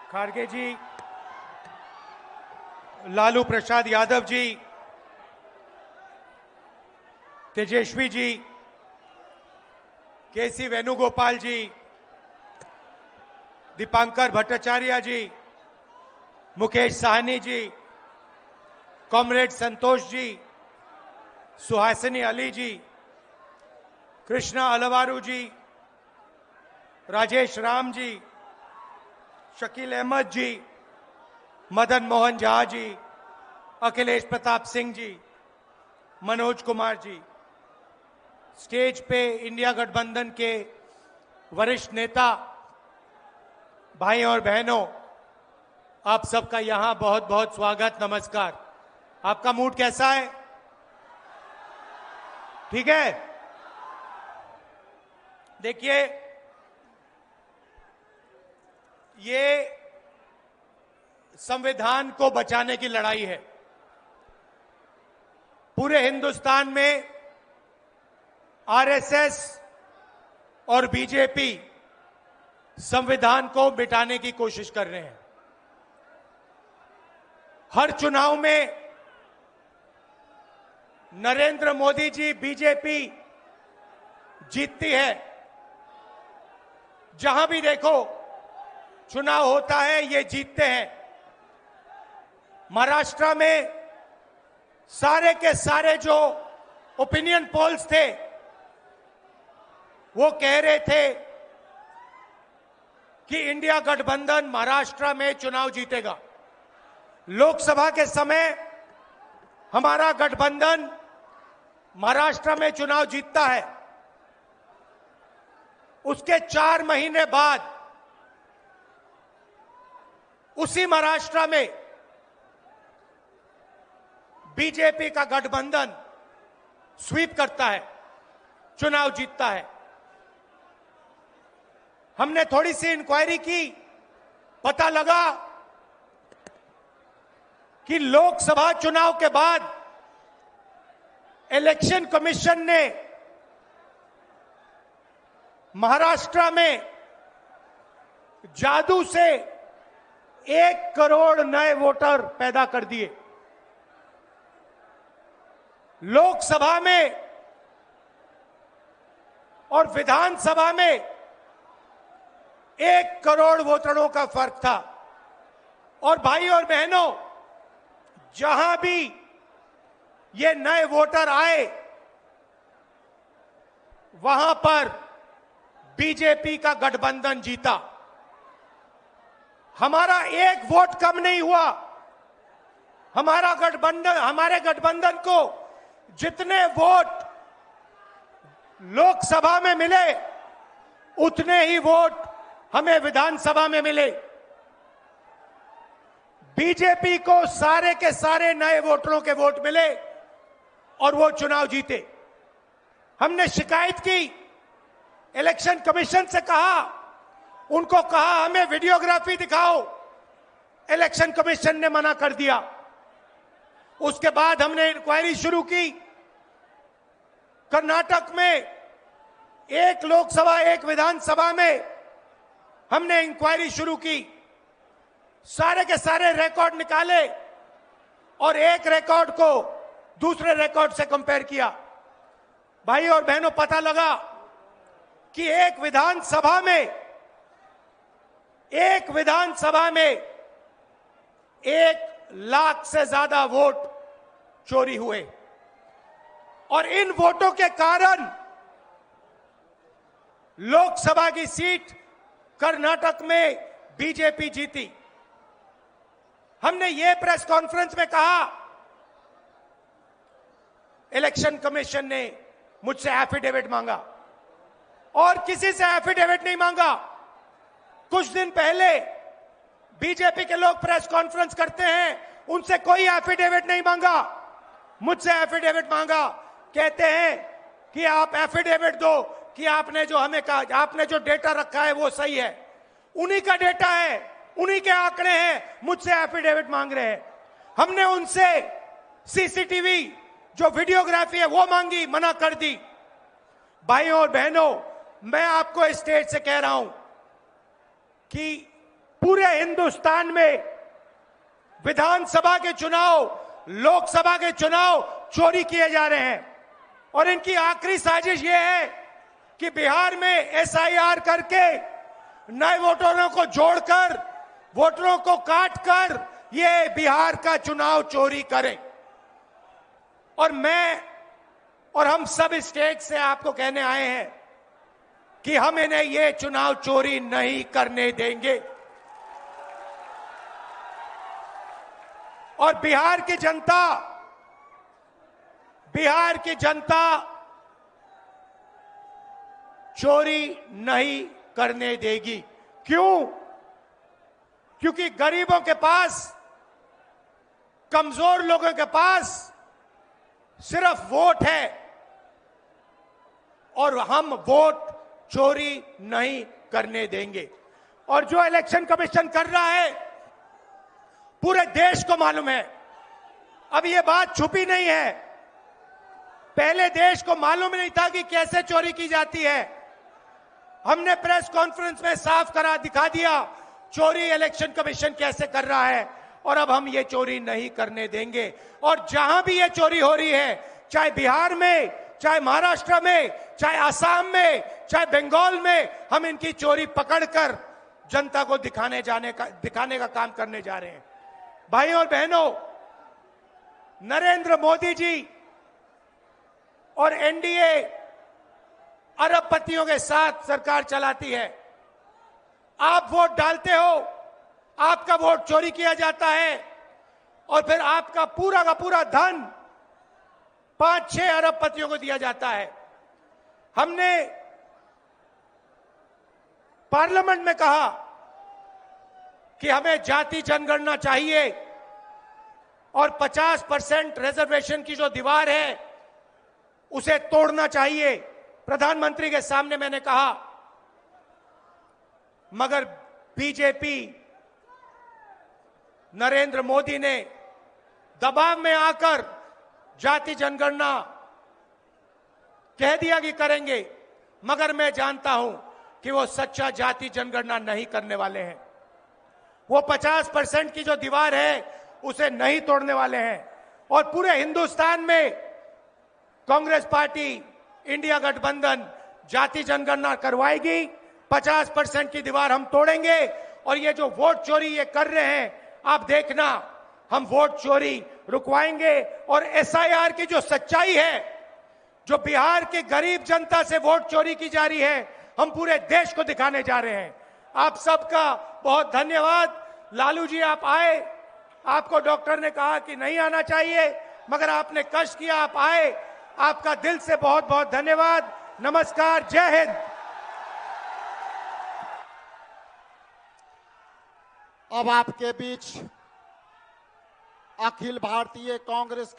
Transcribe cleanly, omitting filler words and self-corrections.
खारगे जी, लालू प्रसाद यादव जी, तेजस्वी जी, केसी वेणुगोपाल जी, दीपांकर भट्टाचार्य जी, Mukesh Sahni ji, comrade Santosh ji, Suhasini Ali जी, कृष्णा अलवारू जी, राजेश राम जी, शकील अहमद जी, Madan Mohan Jha ji, Akhilesh Pratap Singh ji, Manoj Kumar ji, stage पे India गठबंधन के वरिष्ठ नेता, भाई और बहनों, आप सबका यहां बहुत बहुत स्वागत, नमस्कार। आपका मूड कैसा है? ठीक है? देखिए, ये संविधान को बचाने की लड़ाई है। पूरे हिंदुस्तान में आरएसएस और बीजेपी संविधान को मिटाने की कोशिश कर रहे हैं। हर चुनाव में नरेंद्र मोदी जी, बीजेपी जीतती है। जहां भी देखो चुनाव होता है, ये जीतते हैं। महाराष्ट्र में सारे के सारे जो ओपिनियन पोल्स थे, वो कह रहे थे कि इंडिया गठबंधन महाराष्ट्र में चुनाव जीतेगा। लोकसभा के समय हमारा गठबंधन महाराष्ट्र में चुनाव जीतता है। उसके 4 महीने बाद उसी महाराष्ट्र में बीजेपी का गठबंधन स्वीप करता है, चुनाव जीतता है। हमने थोड़ी सी इंक्वायरी की, पता लगा कि लोकसभा चुनाव के बाद इलेक्शन कमीशन ने महाराष्ट्र में जादू से 1 करोड़ नए वोटर पैदा कर दिए। लोकसभा में और विधानसभा में 1 करोड़ वोटरों का फर्क था। और भाई और बहनों, जहां भी ये नए वोटर आए, वहां पर बीजेपी का गठबंधन जीता। हमारा 1 वोट कम नहीं हुआ। हमारे गठबंधन को जितने वोट लोकसभा में मिले, उतने ही वोट हमें विधानसभा में मिले। बीजेपी को सारे के सारे नए वोटरों के वोट मिले और वो चुनाव जीते। हमने शिकायत की, इलेक्शन कमीशन से कहा, उनको कहा हमें वीडियोग्राफी दिखाओ। इलेक्शन कमीशन ने मना कर दिया। उसके बाद हमने इंक्वायरी शुरू की। कर्नाटक में 1 लोकसभा 1 विधानसभा में हमने इंक्वायरी शुरू की। सारे के सारे रिकॉर्ड निकाले और एक रिकॉर्ड को दूसरे रिकॉर्ड से कंपेयर किया। भाई और बहनों, पता लगा कि एक विधानसभा में 1 लाख से ज्यादा वोट चोरी हुए। और इन वोटों के कारण लोकसभा की सीट कर्नाटक में बीजेपी जीती। हमने ये प्रेस कॉन्फ्रेंस में कहा, इलेक्शन कमीशन ने मुझसे एफिडेविट मांगा और किसी से एफिडेविट नहीं मांगा। कुछ दिन पहले बीजेपी के लोग प्रेस कॉन्फ्रेंस करते हैं, उनसे कोई एफिडेविट नहीं मांगा। मुझसे एफिडेविट मांगा। कहते हैं कि आप एफिडेविट दो कि आपने जो हमें कहा, आपने जो डेटा रखा है वो सही है। उन्हीं का डेटा है, उन्हीं के आंकड़े हैं, मुझसे एफिडेविट मांग रहे हैं। हमने उनसे सीसीटीवी जो वीडियोग्राफी है वो मांगी, मना कर दी। भाइयों और बहनों, मैं आपको इस स्टेज से कह रहा हूं कि पूरे हिंदुस्तान में विधानसभा के चुनाव, लोकसभा के चुनाव चोरी किए जा रहे हैं। और इनकी आखिरी साजिश यह है कि बिहार में एसआईआर करके नए वोटरों को जोड़कर, वोटरों को काटकर ये बिहार का चुनाव चोरी करें। और मैं और हम सब स्टेट से आपको कहने आए हैं कि हम इन्हें ये चुनाव चोरी नहीं करने देंगे। और बिहार की जनता चोरी नहीं करने देगी। क्यों? क्योंकि गरीबों के पास, कमजोर लोगों के पास सिर्फ वोट है और हम वोट चोरी नहीं करने देंगे। और जो इलेक्शन कमीशन कर रहा है पूरे देश को मालूम है। अब ये बात छुपी नहीं है। पहले देश को मालूम नहीं था कि कैसे चोरी की जाती है। हमने प्रेस कॉन्फ्रेंस में साफ करा दिखा दिया चोरी इलेक्शन कमीशन कैसे कर रहा है। और अब हम ये चोरी नहीं करने देंगे। और जहां भी ये चोरी हो रही है, चाहे बिहार में, चाहे महाराष्ट्र में, चाहे असम में, चाहे बंगाल में, हम इनकी चोरी पकड़कर जनता को दिखाने का काम करने जा रहे हैं। भाइयों और बहनों, नरेंद्र मोदी जी और एनडीए अरबपतियों के साथ सरकार चलाती है। आप वोट डालते हो, आपका वोट चोरी किया जाता है और फिर आपका पूरा का पूरा धन 5-6 अरबपतियों को दिया जाता है। हमने पार्लियामेंट में कहा कि हमें जाति जनगणना चाहिए और 50% रिजर्वेशन की जो दीवार है उसे तोड़ना चाहिए। प्रधानमंत्री के सामने मैंने कहा, मगर बीजेपी, नरेंद्र मोदी ने दबाव में आकर जाति जनगणना कह दिया कि करेंगे। मगर मैं जानता हूं कि वो सच्चा जाति जनगणना नहीं करने वाले हैं। वो 50% की जो दीवार है उसे नहीं तोड़ने वाले हैं। और पूरे हिंदुस्तान में कांग्रेस पार्टी, इंडिया गठबंधन जाति जनगणना करवाएगी। 50% की दीवार हम तोड़ेंगे। और ये जो वोट चोरी ये कर रहे हैं, आप देखना, हम वोट चोरी रुकवाएंगे। और एसआईआर की जो सच्चाई है, जो बिहार की गरीब जनता से वोट चोरी की जा रही है, हम पूरे देश को दिखाने जा रहे हैं। आप सबका बहुत धन्यवाद। लालू जी, आप आए। आपको डॉक्टर ने कहा कि नहीं आना चाहिए, मगर आपने कष्ट किया, आप आए। आपका दिल से बहुत बहुत धन्यवाद। नमस्कार, जय हिंद। अब आपके बीच अखिल भारतीय कांग्रेस